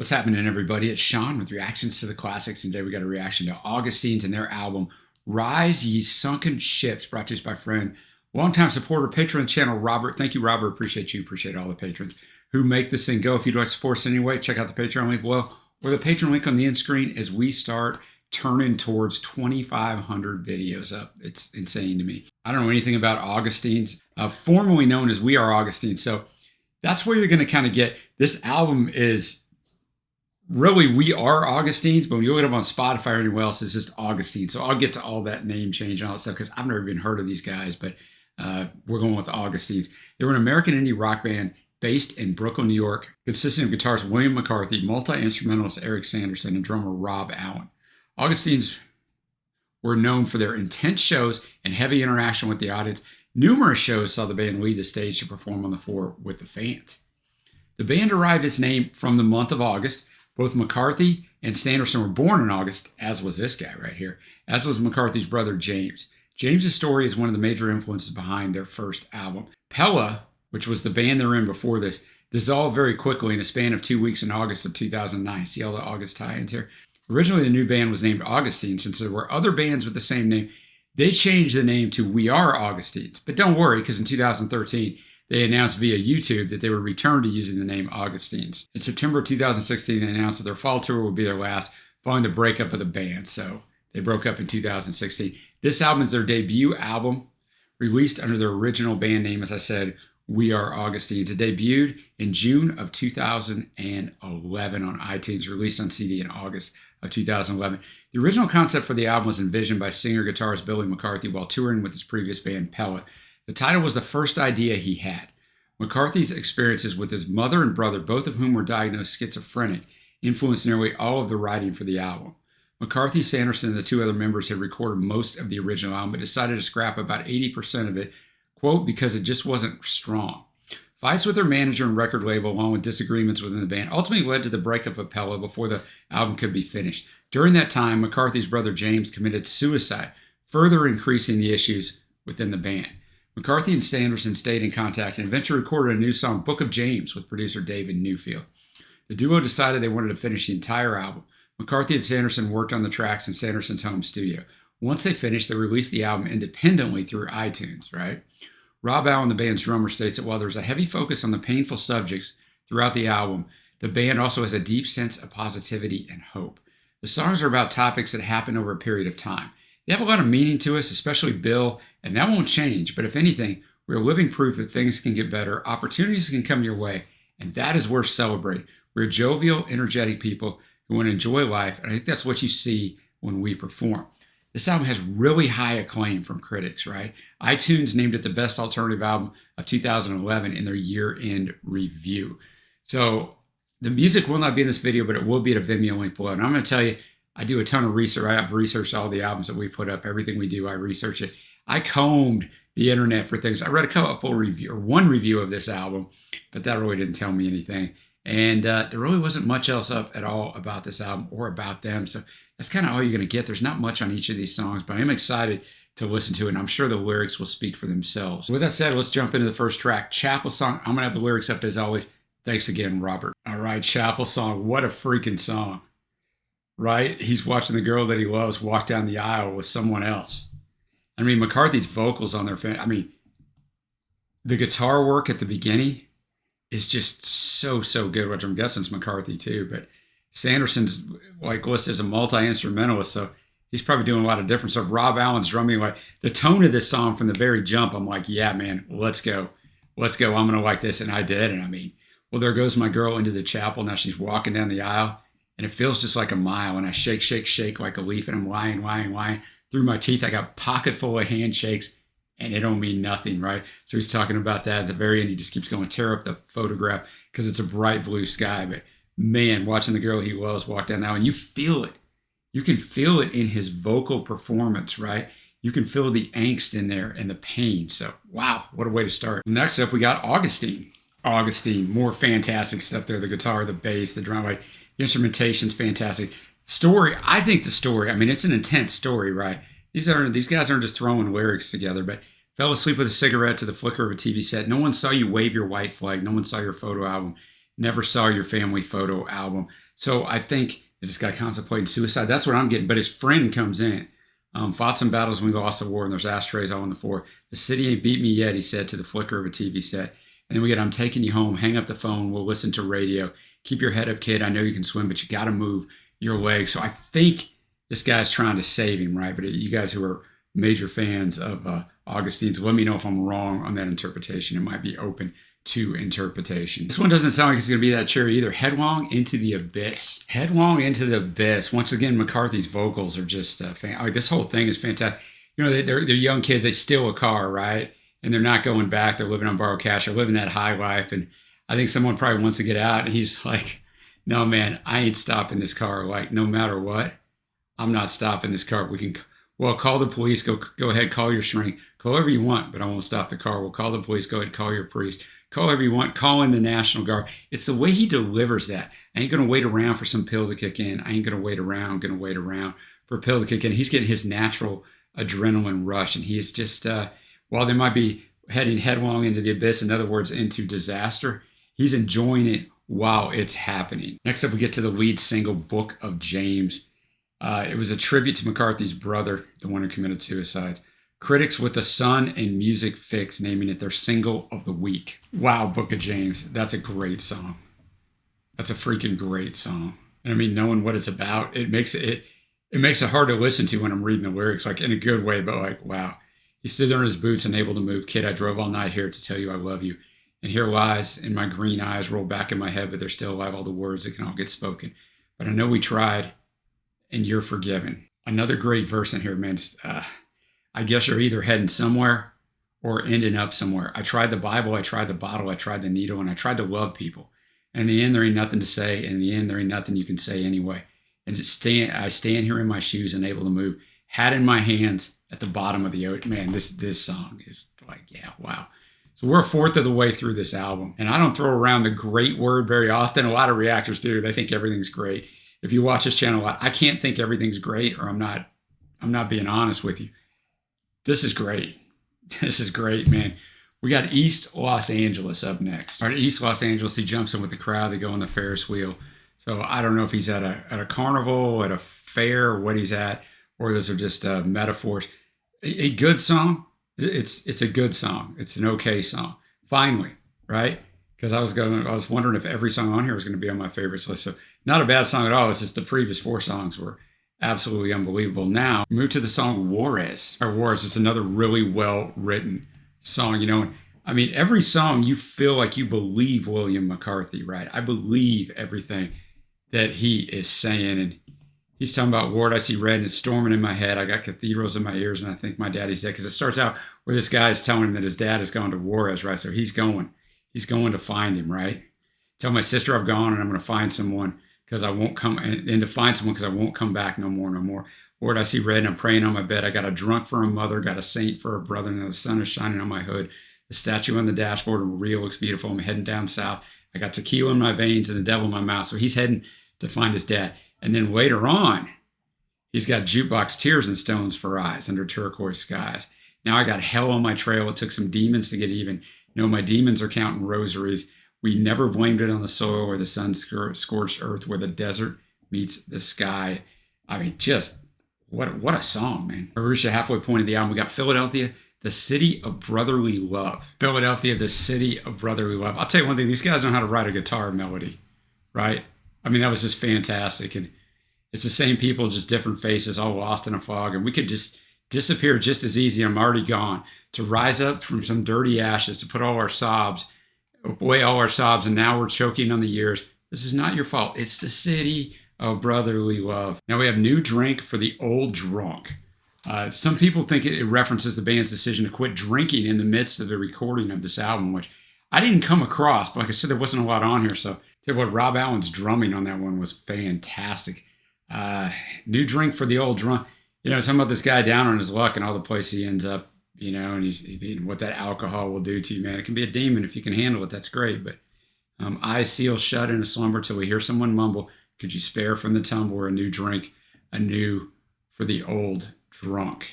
What's happening, everybody? It's Sean with Reactions to the Classics, and today we got a reaction to Augustines and their album Rise Ye Sunken Ships, brought to us by friend, longtime supporter, patron of the channel, Robert. Thank you, Robert. Appreciate you. Appreciate all the patrons who make this thing go. If you'd like to support us anyway, check out the Patreon link below or the Patreon link on the end screen as we start turning towards 2,500 videos up. It's insane to me. I don't know anything about Augustines, formerly known as We Are Augustines. So that's where you're going to kind of get, this album is really We Are Augustines, but when you look it up on Spotify or anywhere else, it's just Augustine. So I'll get to all that name change and all that stuff because I've never even heard of these guys, but we're going with the Augustines. They were an American indie rock band based in Brooklyn, New York, consisting of guitarist William McCarthy, multi-instrumentalist Eric Sanderson, and drummer Rob Allen. Augustines were known for their intense shows and heavy interaction with the audience. Numerous shows saw the band leave the stage to perform on the floor with the fans. The band derived its name from the month of August. Both McCarthy and Sanderson were born in August, as was this guy right here, as was McCarthy's brother James. James's story is one of the major influences behind their first album. Pella, which was the band they were in before this, dissolved very quickly in a span of 2 weeks in August of 2009. See all the August tie-ins here? Originally, the new band was named Augustine. Since there were other bands with the same name, they changed the name to We Are Augustines. But don't worry, because in 2013, they announced via YouTube that they would return to using the name Augustines. In September 2016, they announced that their fall tour would be their last, following the breakup of the band. So they broke up in 2016. This album is their debut album, released under their original band name, as I said, We Are Augustines. It debuted in June of 2011 on iTunes, released on CD in August of 2011. The original concept for the album was envisioned by singer-guitarist Billy McCarthy while touring with his previous band, Pella. The title was the first idea he had. McCarthy's experiences with his mother and brother, both of whom were diagnosed schizophrenic, influenced nearly all of the writing for the album. McCarthy, Sanderson, and the two other members had recorded most of the original album, but decided to scrap about 80% of it, quote, because it just wasn't strong. Fights with their manager and record label, along with disagreements within the band, ultimately led to the breakup of Pella before the album could be finished. During that time, McCarthy's brother James committed suicide, further increasing the issues within the band. McCarthy and Sanderson stayed in contact and eventually recorded a new song, Book of James, with producer David Newfield. The duo decided they wanted to finish the entire album. McCarthy and Sanderson worked on the tracks in Sanderson's home studio. Once they finished, they released the album independently through iTunes, right? Rob Allen, the band's drummer, states that while there's a heavy focus on the painful subjects throughout the album, the band also has a deep sense of positivity and hope. The songs are about topics that happen over a period of time. They have a lot of meaning to us, especially Bill, and that won't change. But if anything, we're living proof that things can get better, opportunities can come your way, and that is worth celebrating. We're jovial, energetic people who want to enjoy life, and I think that's what you see when we perform. This album has really high acclaim from critics, right? iTunes named it the best alternative album of 2011 in their year-end review. So the music will not be in this video, but it will be at a Vimeo link below. And I'm going to tell you, I do a ton of research. I've researched all the albums that we put up. Everything we do, I research it. I combed the internet for things. I read a couple review, or one review of this album, but that really didn't tell me anything. And there really wasn't much else up at all about this album or about them. So that's kind of all you're going to get. There's not much on each of these songs, but I'm excited to listen to it, and I'm sure the lyrics will speak for themselves. With that said, let's jump into the first track, Chapel Song. I'm going to have the lyrics up as always. Thanks again, Robert. All right, Chapel Song. What a freaking song. Right? He's watching the girl that he loves walk down the aisle with someone else. I mean, McCarthy's vocals on their, I mean, the guitar work at the beginning is just so good, which I'm guessing it's McCarthy too, but Sanderson's like listed as a multi-instrumentalist, so he's probably doing a lot of different stuff. Rob Allen's drumming, like the tone of this song from the very jump, I'm like, yeah, man, let's go. Let's go. I'm going to like this. And I did. And I mean, well, there goes my girl into the chapel. Now she's walking down the aisle. And it feels just like a mile. And I shake, shake, shake like a leaf. And I'm lying. Through my teeth, I got a pocket full of handshakes. And it don't mean nothing, right? So he's talking about that. At the very end, he just keeps going, tear up the photograph because it's a bright blue sky. But man, watching the girl he loves walk down the aisle. And you feel it. You can feel it in his vocal performance, right? You can feel the angst in there and the pain. So, wow, what a way to start. Next up, we got Augustine. Augustine, more fantastic stuff there. The guitar, the bass, the drum, like the instrumentation's fantastic. Story, I think the story, I mean, it's an intense story, right? These guys aren't just throwing lyrics together, but fell asleep with a cigarette to the flicker of a TV set. No one saw you wave your white flag. No one saw your photo album. Never saw your family photo album. So I think, is this guy contemplating suicide? That's what I'm getting. But his friend comes in. Fought some battles when we lost the war, and there's ashtrays all on the floor. The city ain't beat me yet, he said to the flicker of a TV set. And then we get, I'm taking you home. Hang up the phone. We'll listen to radio. Keep your head up, kid. I know you can swim, but you got to move your legs. So I think this guy's trying to save him, right? But you guys who are major fans of Augustine's, let me know if I'm wrong on that interpretation. It might be open to interpretation. This one doesn't sound like it's going to be that cheery either. Headlong into the abyss. Headlong into the abyss. Once again, McCarthy's vocals are just this whole thing is fantastic. You know, they're young kids. They steal a car, right? And they're not going back. They're living on borrowed cash. They're living that high life. And I think someone probably wants to get out. And he's like, no, man, I ain't stopping this car. Like, no matter what, I'm not stopping this car. We can, well, call the police. Go ahead, call your shrink. Call whoever you want, but I won't stop the car. We'll call the police. Go ahead, call your priest. Call whoever you want. Call in the National Guard. It's the way he delivers that. I ain't going to wait around for some pill to kick in. I ain't going to wait around. I'm going to wait around for a pill to kick in. He's getting his natural adrenaline rush. And he's just, while they might be heading headlong into the abyss, in other words, into disaster, he's enjoying it while it's happening. Next up, we get to the lead single, Book of James. It was a tribute to McCarthy's brother, the one who committed suicide. Critics with the Sun and Music Fix naming it their single of the week. Wow, Book of James. That's a great song. That's a freaking great song. And I mean, knowing what it's about, it makes it hard to listen to when I'm reading the lyrics, like in a good way, but like, wow. He stood there in his boots, unable to move. Kid, I drove all night here to tell you I love you. And here lies in my green eyes, roll back in my head, but they're still alive, all the words that can all get spoken. But I know we tried, and you're forgiven. Another great verse in here, man. I guess you're either heading somewhere or ending up somewhere. I tried the Bible, I tried the bottle, I tried the needle, and I tried to love people. And in the end, there ain't nothing to say. In the end, there ain't nothing you can say anyway. And I stand here in my shoes, unable to move, hat in my hands at the bottom of the ocean. Man, this song is like, yeah, wow. So we're a fourth of the way through this album. And I don't throw around the great word very often. A lot of reactors do. They think everything's great. If you watch this channel a lot, I can't think everything's great, or I'm not being honest with you. This is great. This is great, man. We got East Los Angeles up next. All right, East Los Angeles, he jumps in with the crowd. They go on the Ferris wheel. So I don't know if he's at a carnival, at a fair, or what he's at, or those are just metaphors. A good song. It's a good song. It's an okay song. Finally, right? Because I was wondering if every song on here was going to be on my favorites list. So not a bad song at all. It's just the previous four songs were absolutely unbelievable. Now, move to the song Juarez. Juarez is another really well-written song, you know. I mean, every song you feel like you believe William McCarthy, right? I believe everything that he is saying. And he's talking about, Ward, I see red and it's storming in my head. I got cathedrals in my ears and I think my daddy's dead. Because it starts out where this guy is telling him that his dad has gone to Juarez, right? So he's going to find him, right? Tell my sister I've gone and I'm going to find someone because I won't come, and to find someone because I won't come back no more. Lord, I see red and I'm praying on my bed. I got a drunk for a mother, got a saint for a brother, and the sun is shining on my hood. The statue on the dashboard of Rio looks beautiful. I'm heading down south. I got tequila in my veins and the devil in my mouth. So he's heading to find his dad. And then later on, he's got jukebox tears and stones for eyes under turquoise skies. Now I got hell on my trail. It took some demons to get even. You know, my demons are counting rosaries. We never blamed it on the soil or the sun-scorched earth where the desert meets the sky. I mean, just what a song, man. We reached the halfway point of the album. We got Philadelphia, the city of brotherly love. Philadelphia, the city of brotherly love. I'll tell you one thing. These guys know how to write a guitar melody, right? I mean, that was just fantastic. And it's the same people, just different faces, all lost in a fog. And we could just disappear just as easy. I'm already gone. To rise up from some dirty ashes, to put all our sobs, away all our sobs, and now we're choking on the years. This is not your fault. It's the city of brotherly love. Now we have New Drink for the Old Drunk. Some people think it references the band's decision to quit drinking in the midst of the recording of this album, which I didn't come across, but like I said, there wasn't a lot on here. So tell you what, Rob Allen's drumming on that one was fantastic. New Drink for the Old Drunk. You know, talking about this guy down on his luck and all the place he ends up, you know, and what that alcohol will do to you, man. It can be a demon if you can handle it. That's great. But eyes sealed shut in a slumber till we hear someone mumble, could you spare from the tumbler a new drink, anew for the old drunk?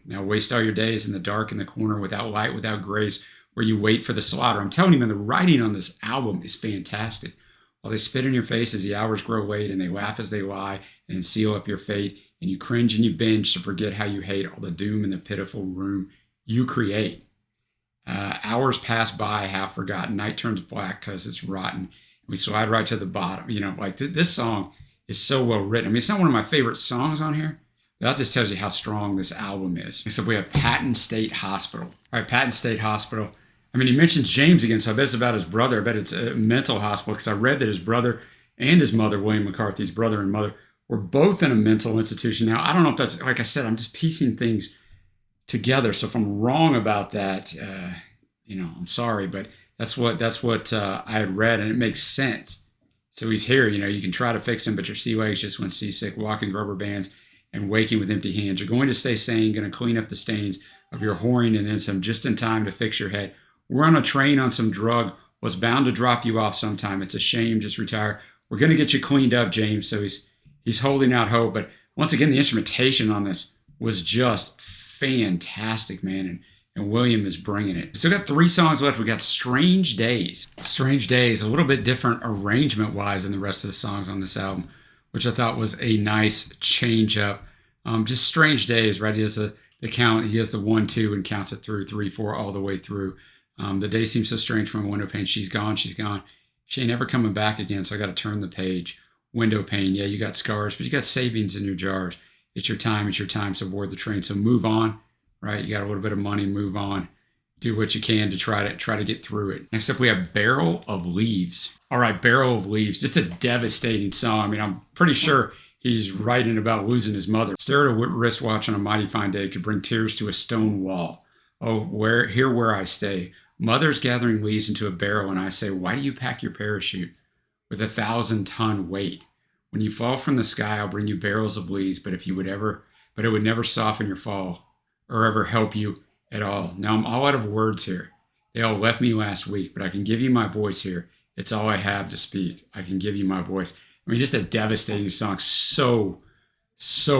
Now waste all your days in the dark in the corner without light, without grace, where you wait for the slaughter. I'm telling you, man, the writing on this album is fantastic. while they spit in your face as the hours grow late, and they laugh as they lie and seal up your fate, and you cringe and you binge to forget how you hate all the doom in the pitiful room you create. Hours pass by, half forgotten. Night turns black because it's rotten. We slide right to the bottom. Like this song is so well written. I mean, it's not one of my favorite songs on here. That just tells you how strong this album is. So we have Patton State Hospital. All right, Patton State Hospital. I mean, he mentions James again, so I bet it's about his brother. I bet it's a mental hospital, because I read that his brother and his mother, William McCarthy's brother and mother, were both in a mental institution. Now, I don't know if that's, like I said, I'm just piecing things together. So if I'm wrong about that, I'm sorry, but that's what I had read, and it makes sense. So he's here, you can try to fix him, but your sea legs just went seasick, walking rubber bands and waking with empty hands. You're going to stay sane, going to clean up the stains of your whoring and then some, just in time to fix your head. We're on a train on some drug, was bound to drop you off sometime. It's a shame, just retire. We're going to get you cleaned up, James. So he's holding out hope. But once again, the instrumentation on this was just fantastic, man. And William is bringing it. Still got 3 songs left. We got Strange Days. Strange Days, a little bit different arrangement-wise than the rest of the songs on this album, which I thought was a nice change up. Just Strange Days, right? He has the count. He has the 1, 2, and counts it through 3, 4, all the way through. The day seems so strange from a window pane. She's gone, she's gone. She ain't ever coming back again, so I got to turn the page. Window pane, yeah, you got scars, but you got savings in your jars. It's your time, so board the train. So move on, right? You got a little bit of money, move on. Do what you can to try to get through it. Next up, we have Barrel of Leaves. All right, Barrel of Leaves, just a devastating song. I mean, I'm pretty sure he's writing about losing his mother. Stare at a wristwatch on a mighty fine day could bring tears to a stone wall. Oh, where I stay. Mother's gathering leaves into a barrel, and I say, why do you pack your parachute with 1,000-ton weight? When you fall from the sky, I'll bring you barrels of leaves, but it would never soften your fall or ever help you at all. Now I'm all out of words here. They all left me last week, but I can give you my voice here. It's all I have to speak. I can give you my voice. I mean, just a devastating song. So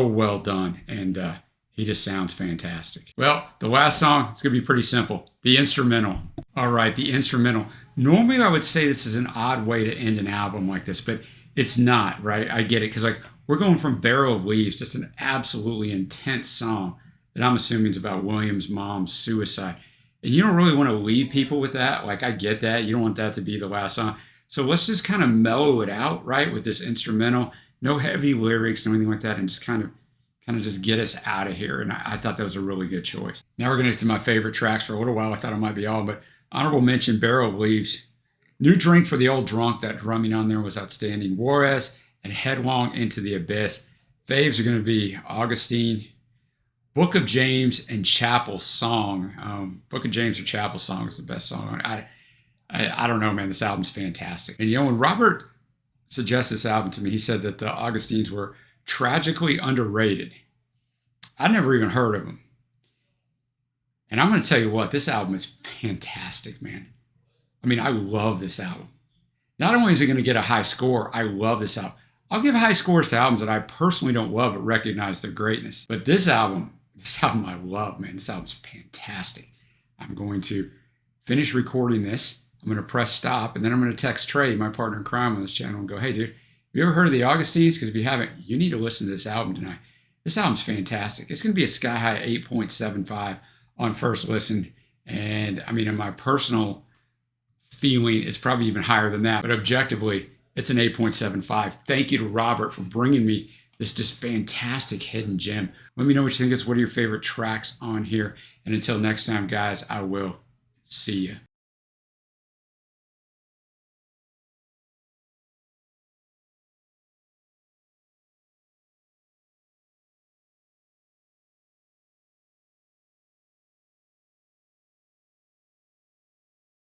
well done. And he just sounds fantastic. Well, the last song is going to be pretty simple. The instrumental. All right, the instrumental. Normally, I would say this is an odd way to end an album like this, but it's not, right? I get it, because we're going from Barrel of Leaves, just an absolutely intense song that I'm assuming is about William's mom's suicide. And you don't really want to leave people with that. I get that. You don't want that to be the last song. So let's just kind of mellow it out, right, with this instrumental. No heavy lyrics or anything like that, and just kind of just get us out of here. And I thought that was a really good choice. Now we're going to get to my favorite tracks. For a little while, I thought it might be all, but honorable mention, Barrel of Leaves. New Drink for the Old Drunk. That drumming on there was outstanding. Juarez and Headlong into the Abyss. Faves are going to be Augustine, Book of James, and Chapel Song. Book of James or Chapel Song is the best song. I don't know, man. This album's fantastic. And when Robert suggested this album to me, he said that the Augustines were tragically underrated. I never even heard of them. And I'm going to tell you what, this album is fantastic, man. I mean, I love this album. Not only is it going to get a high score, I love this album. I'll give high scores to albums that I personally don't love but recognize their greatness. But this album I love, man. This album's fantastic. I'm going to finish recording this. I'm going to press stop, and then I'm going to text Trey, my partner in crime on this channel, and go, hey, dude, have you ever heard of the Augustines? Because if you haven't, you need to listen to this album tonight. This album's fantastic. It's going to be a sky-high 8.75 on first listen. And, I mean, in my personal feeling, it's probably even higher than that. But objectively, it's an 8.75. Thank you to Robert for bringing me this just fantastic hidden gem. Let me know what you think. What are your favorite tracks on here? And until next time, guys, I will see you.